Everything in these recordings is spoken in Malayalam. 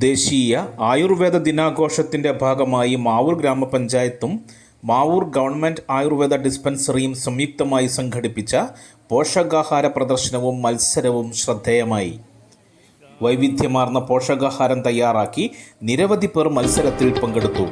ദേശീയ ആയുർവേദ ദിനാഘോഷത്തിന്റെ ഭാഗമായി മാവൂർ ഗ്രാമപഞ്ചായത്തും മാവൂർ ഗവൺമെന്റ് ആയുർവേദ ഡിസ്പെൻസറിയും സംയുക്തമായി സംഘടിപ്പിച്ച പോഷകാഹാര പ്രദർശനവും മത്സരവും ശ്രദ്ധേയമായി. വൈവിധ്യമാർന്ന പോഷകാഹാരം തയ്യാറാക്കി നിരവധി പേർ മത്സരത്തിൽ പങ്കെടുത്തു.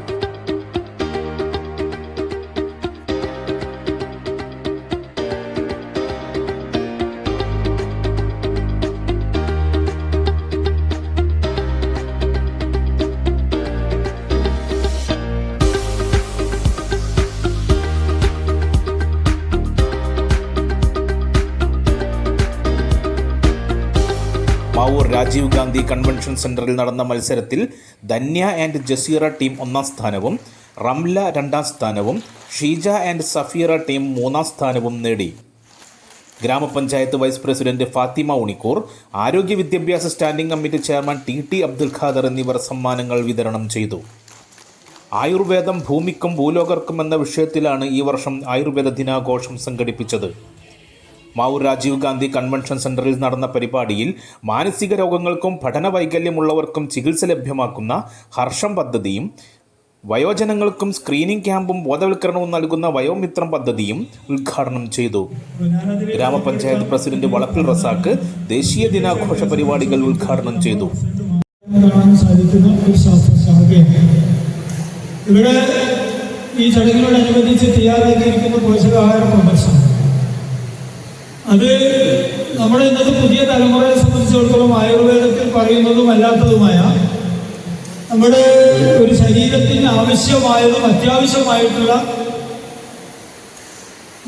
മാവൂർ രാജീവ് ഗാന്ധി കൺവെൻഷൻ സെന്ററിൽ നടന്ന മത്സരത്തിൽ ധന്യ ആൻഡ് ജസീറ ടീം 1ാം സ്ഥാനവും റംല 2ാം സ്ഥാനവും ഷീജ ആൻഡ് സഫീറ ടീം 3ാം സ്ഥാനവും നേടി. ഗ്രാമപഞ്ചായത്ത് വൈസ് പ്രസിഡന്റ് ഫാത്തിമ ഉണിക്കൂർ, ആരോഗ്യ വിദ്യാഭ്യാസ standing committee chairman T Abdul Khader എന്നിവർ സമ്മാനങ്ങൾ വിതരണം ചെയ്തു. ആയുർവേദം ഭൂമിക്കും ഭൂലോകർക്കും എന്ന വിഷയത്തിലാണ് ഈ വർഷം ആയുർവേദ ദിനാഘോഷം സംഘടിപ്പിച്ചത്. മാവൂർ രാജീവ് ഗാന്ധി കൺവെൻഷൻ സെന്ററിൽ നടന്ന പരിപാടിയിൽ മാനസിക രോഗങ്ങൾക്കും പഠന വൈകല്യമുള്ളവർക്കും ചികിത്സ ലഭ്യമാക്കുന്ന ഹർഷം പദ്ധതിയും വയോജനങ്ങൾക്കും സ്ക്രീനിംഗ് ക്യാമ്പും ബോധവൽക്കരണവും നൽകുന്ന വയോമിത്രം പദ്ധതിയും ഉദ്ഘാടനം ചെയ്തു. ഗ്രാമപഞ്ചായത്ത് പ്രസിഡന്റ് വളപ്പിൽ റസാഖ് ദേശീയ ദിനാഘോഷ പരിപാടികൾ ഉദ്ഘാടനം ചെയ്തു. ഇവിടെ ഈ ചടങ്ങിനോടനുബന്ധിച്ച് തയ്യാറാക്കിയിരിക്കുന്ന പോഷകാഹാര പ്രദർശനം അത് നമ്മുടെ ഇന്നത്തെ പുതിയ തലമുറയെ സംബന്ധിച്ചിടത്തോളം ആയുർവേദത്തിൽ പറയുന്നതും അല്ലാത്തതുമായ നമ്മുടെ ഒരു ശരീരത്തിന് ആവശ്യമായതും അത്യാവശ്യമായിട്ടുള്ള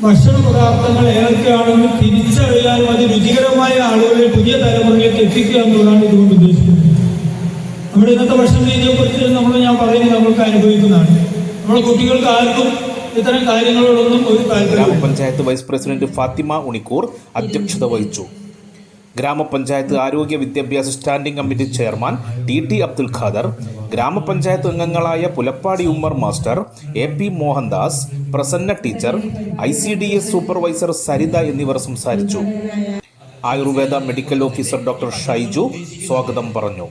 ഭക്ഷണ പദാർത്ഥങ്ങൾ ഏതൊക്കെയാണെന്ന് തിരിച്ചറിയാനും അത് രുചികരമായ ആളുകളെ പുതിയ തലമുറയിലേക്ക് എത്തിക്കുക എന്നുള്ളതാണ് ഇതുകൊണ്ട് ഉദ്ദേശിക്കുന്നത്. നമ്മുടെ ഇന്നത്തെ ഭക്ഷണ രീതിയെക്കുറിച്ച് ഞാൻ പറയുന്നത് നമ്മൾക്ക് അനുഭവിക്കുന്നതാണ്. നമ്മുടെ കുട്ടികൾക്ക് ആർക്കും ഇത്തരം കാര്യങ്ങളോടൊന്നും ഒരു താല്പര്യം. ഗ്രാമപഞ്ചായത്ത് വൈസ് പ്രസിഡന്റ് ഫാത്തിമ ഉണിക്കൂർ അധ്യക്ഷത വഹിച്ചു. ഗ്രാമപഞ്ചായത്ത് ആരോഗ്യ വിദ്യാഭ്യാസ standing committee chairman T Abdul Khader, ഗ്രാമപഞ്ചായത്ത് അംഗങ്ങളായ Pulappadi Ummer master, AP Mohandas, Prasanna teacher, ICDS supervisor Saritha എന്നിവർ സംസാരിച്ചു. Ayurveda medical officer doctor Shaiju സ്വാഗതം പറഞ്ഞു.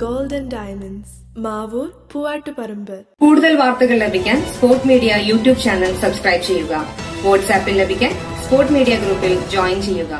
Golden diamonds, Mavoor, Poovattuparamba. കൂടുതൽ വാർത്തകൾ ലഭിക്കാൻ sport media YouTube channel subscribe ചെയ്യുക. വാട്സാപ്പിൽ ലഭിക്കാൻ സ്പോർട് മീഡിയ ഗ്രൂപ്പിൽ ജോയിൻ ചെയ്യുക.